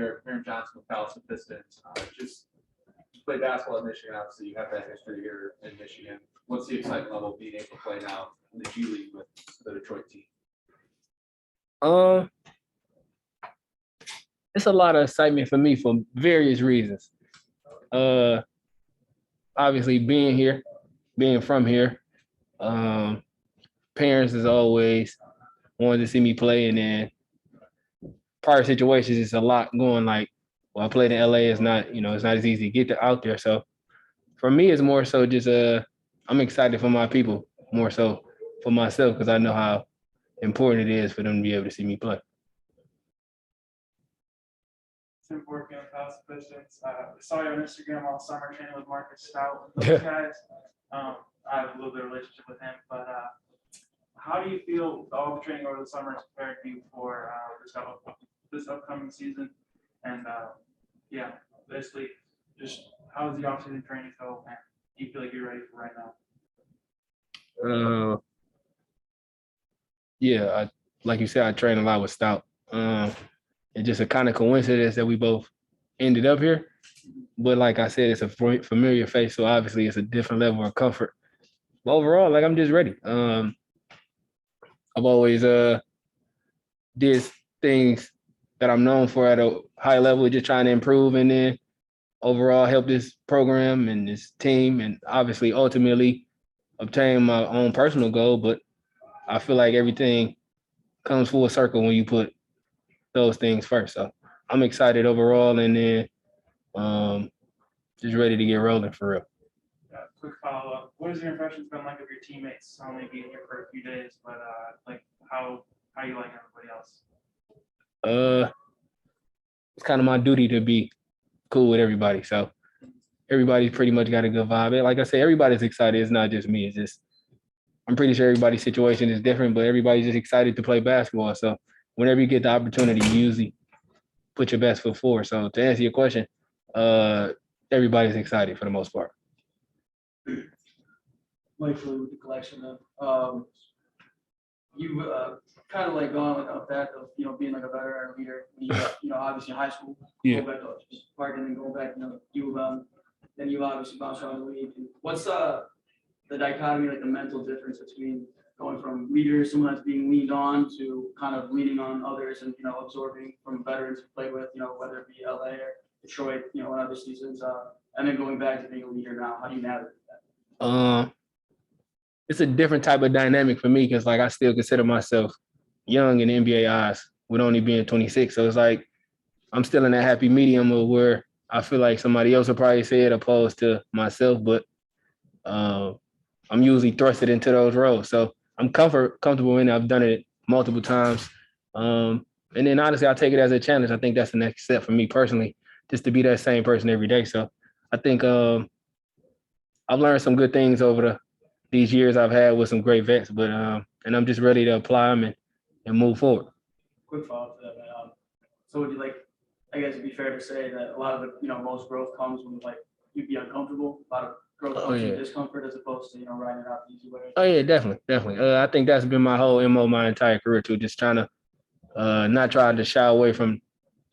Aaron Johnson with Palisade Pistons. Just play basketball in Michigan. Obviously, you have that history here in Michigan. What's the excitement level of being able to play now in the G League with the Detroit team? It's a lot of excitement for me for various reasons. Obviously, being here, being from here, parents is always wanted to see me play, and then prior situations, it's a lot going like, well, I played in LA, it's not as easy to get out there. So for me, it's more so just I'm excited for my people, more so for myself, because I know how important it is for them to be able to see me play. Tim working on Palisade Pistons. I saw you on Instagram all summer training with Marcus Stout and those guys. I have a little bit of relationship with him, but how do you feel all the training over the summer has prepared you for this upcoming season? And basically, just how does the offseason training go? And do you feel like you're ready for right now? Like you said, I train a lot with Stout. It's just a kind of coincidence that we both ended up here. But like I said, it's a familiar face, so obviously it's a different level of comfort. But overall, like I'm just ready. I've always did things that I'm known for at a high level, just trying to improve and then overall help this program and this team, and obviously ultimately obtain my own personal goal. But I feel like everything comes full circle when you put those things first. So I'm excited overall, and then just ready to get rolling for real. Quick follow-up. What has your impressions been like of your teammates? Only being here for a few days, but like how you like everybody else? It's kind of my duty to be cool with everybody. So everybody's pretty much got a good vibe. And like I said, everybody's excited. It's not just me. It's just I'm pretty sure everybody's situation is different, but everybody's just excited to play basketball. So whenever you get the opportunity, you usually put your best foot forward. So to answer your question, everybody's excited for the most part. Mike Flew with the collection of you've kind of like gone like up that of being like a veteran leader when you obviously in high school, Yeah. go back to Spark and then go back you then you obviously bounce around the league. And what's the dichotomy, like the mental difference between going from leader, someone that's being leaned on, to kind of leaning on others and absorbing from veterans you play with, whether it be LA or Detroit, in other seasons, and then going back to being a leader now? How do you navigate that? It's a different type of dynamic for me because like I still consider myself young in NBA eyes with only being 26. So it's like I'm still in that happy medium of where I feel like somebody else will probably say it opposed to myself, but I'm usually thrusted into those roles. So I'm comfortable in it. I've done it multiple times. And then honestly, I take it as a challenge. I think that's the next step for me personally, just to be that same person every day. So I think I've learned some good things over these years I've had with some great vets, but and I'm just ready to apply them and move forward. Quick follow-up to that, man. So would you I guess it'd be fair to say that a lot of the, most growth comes when you'd be uncomfortable, a lot of growth comes from discomfort as opposed to, riding it out the easy way? Oh yeah, definitely. I think that's been my whole MO my entire career too, just trying to not try to shy away from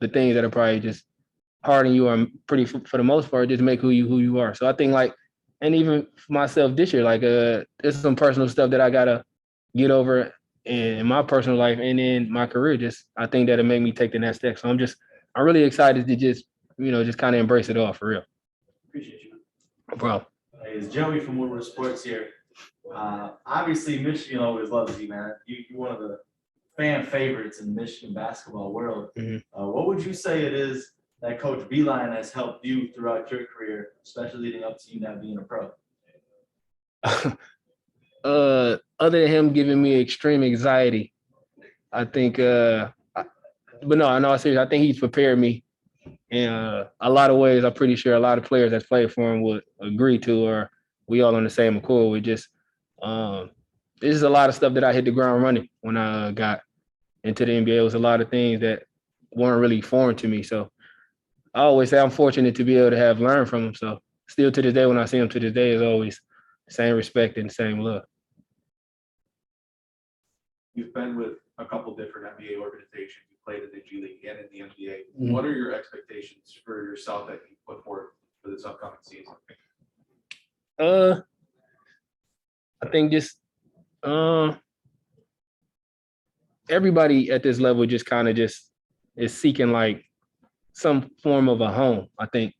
the things that are probably just hard on you, or pretty for the most part, just make who you are. So I think and even for myself this year, there's some personal stuff that I gotta get over in my personal life and in my career. Just I think that'll make me take the next step. So I'm really excited to just kind of embrace it all for real. Appreciate you. No problem. Hey, it's Joey from Woodward Sports here. Obviously, Michigan always loves you, man. You're one of the fan favorites in the Michigan basketball world. Mm-hmm. What would you say it is that Coach Beilein has helped you throughout your career, especially leading up to you now being a pro? Other than him giving me extreme anxiety, I think, but no, in all seriousness, I think he's prepared me in a lot of ways. I'm pretty sure a lot of players that's played for him would agree to, or we all on the same accord. We just, this is a lot of stuff that I hit the ground running when I got into the NBA. It was a lot of things that weren't really foreign to me. So I always say I'm fortunate to be able to have learned from him. So still to this day, when I see him to this day, is always the same respect and the same love. You've been with a couple different NBA organizations. You played in the G League and in the NBA. Mhm. What are your expectations for yourself that you put forward for this upcoming season? I think just everybody at this level just kind of just is seeking like some form of a home, I think.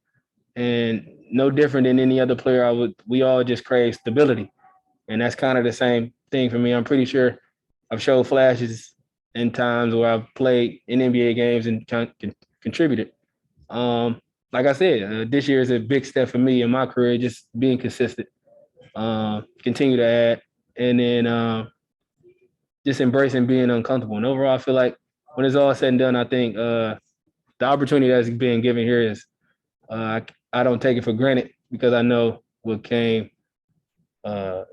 And no different than any other player, we all just crave stability. And that's kind of the same thing for me. I'm pretty sure I've showed flashes in times where I've played in NBA games and contributed. Like I said, this year is a big step for me in my career, just being consistent, continue to add, and then just embracing being uncomfortable. And overall, I feel like when it's all said and done, I think the opportunity that's being given here is I don't take it for granted because I know what came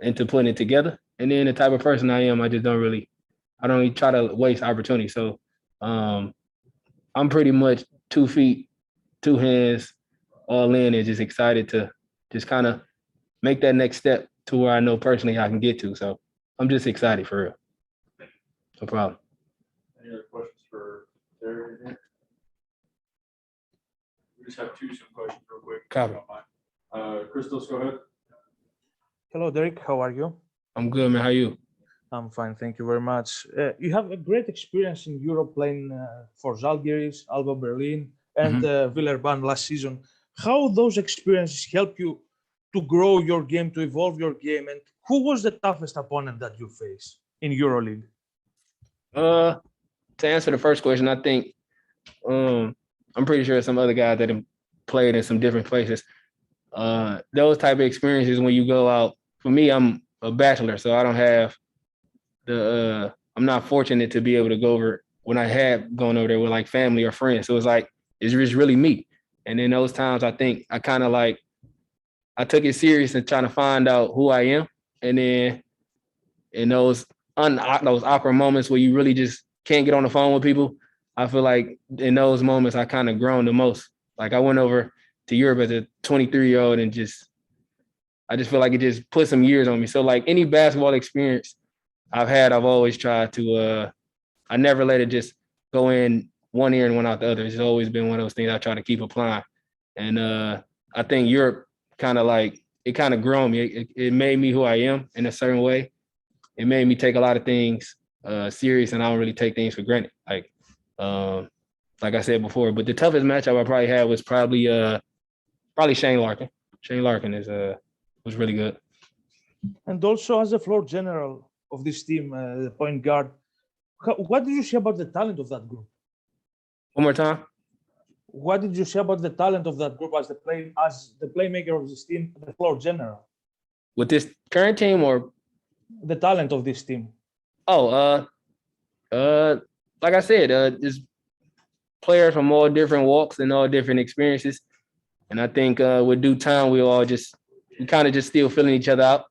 into putting it together. And then the type of person I am, I don't really try to waste opportunity. So I'm pretty much 2 feet, 2 hands, all in, and just excited to just kind of make that next step to where I know personally I can get to. So I'm just excited for real. No problem. Any other questions for Derrick in here? We just have some questions real quick. Copy. Christos, go ahead. Hello, Derek. How are you? I'm good, man. How you? I'm fine. Thank you very much. You have a great experience in Europe playing for Žalgiris, Alba Berlin, and Villeurbanne last season. How those experiences help you to grow your game, to evolve your game, and who was the toughest opponent that you faced in EuroLeague? To answer the first question, I think I'm pretty sure some other guys that have played in some different places. Those type of experiences when you go out. For me, I'm a bachelor, so I don't have I'm not fortunate to be able to go over when I had gone over there with like family or friends. So it's like it's just really me. And in those times, I think I kind of like I took it serious and trying to find out who I am. And then in those awkward moments where you really just can't get on the phone with people, I feel like in those moments I kind of grown the most. Like I went over to Europe as a 23-year-old and I just feel like it just put some years on me. So like any basketball experience I've always tried to I never let it just go in one ear and one out the other. It's always been one of those things I try to keep applying. And I think Europe kind of grown me. It made me who I am in a certain way. It made me take a lot of things serious, and I don't really take things for granted. Like I said before, but the toughest matchup I probably had was probably Shane Larkin. Shane Larkin was really good. And also as a floor general of this team, the point guard, what did you say about the talent of that group? One more time. What did you say about the talent of that group as the playmaker of this team, the floor general? With this current team or the talent of this team? Like I said, there's players from all different walks and all different experiences. And I think with due time, we kind of just still filling each other out.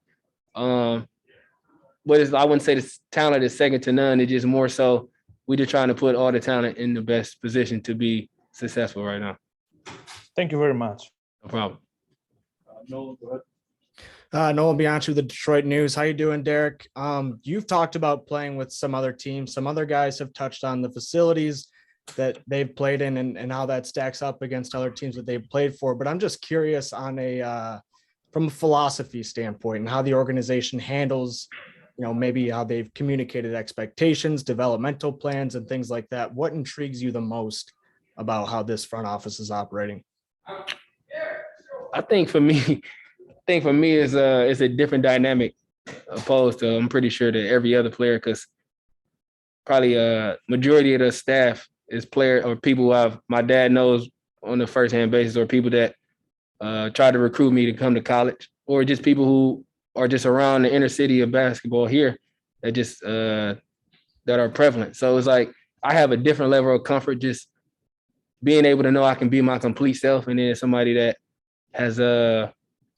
But I wouldn't say the talent is second to none. It's just more so we're just trying to put all the talent in the best position to be successful right now. Thank you very much. No problem. Nolan, go ahead. Nolan Bianchi with the Detroit News. How you doing, Derek? You've talked about playing with some other teams. Some other guys have touched on the facilities that they've played in and how that stacks up against other teams that they've played for. But I'm just curious on from a philosophy standpoint and how the organization handles, maybe how they've communicated expectations, developmental plans, and things like that. What intrigues you the most about how this front office is operating? I think for me is it's a different dynamic opposed to I'm pretty sure to every other player, because probably majority of the staff is player or people who my dad knows on a firsthand basis, or people that try to recruit me to come to college, or just people who are just around the inner city of basketball here that just that are prevalent. So it's like I have a different level of comfort just being able to know I can be my complete self, and then somebody that has a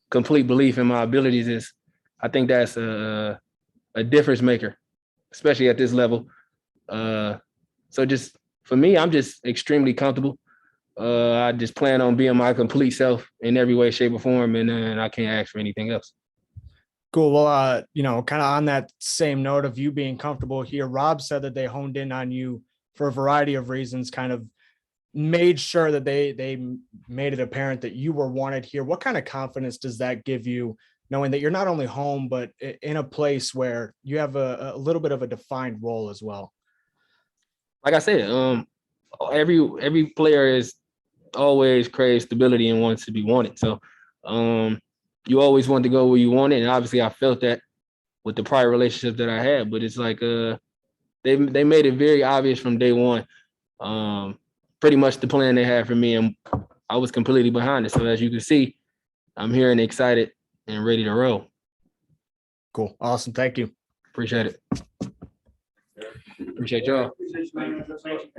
complete belief in my abilities I think that's a difference maker, especially at this level. So just for me, I'm just extremely comfortable. I just plan on being my complete self in every way, shape, or form, and I can't ask for anything else. Cool. Well, kind of on that same note of you being comfortable here, Rob said that they honed in on you for a variety of reasons, kind of made sure that they made it apparent that you were wanted here. What kind of confidence does that give you, knowing that you're not only home, but in a place where you have a little bit of a defined role as well? Like I said, every player is always craves stability and wants to be wanted. So you always want to go where you want it. And obviously I felt that with the prior relationships that I had, but it's like they made it very obvious from day one. Pretty much the plan they had for me, and I was completely behind it. So as you can see, I'm here and excited and ready to roll. Cool. Awesome. Thank you. Appreciate it. Appreciate y'all. Appreciate you, man. Thank you.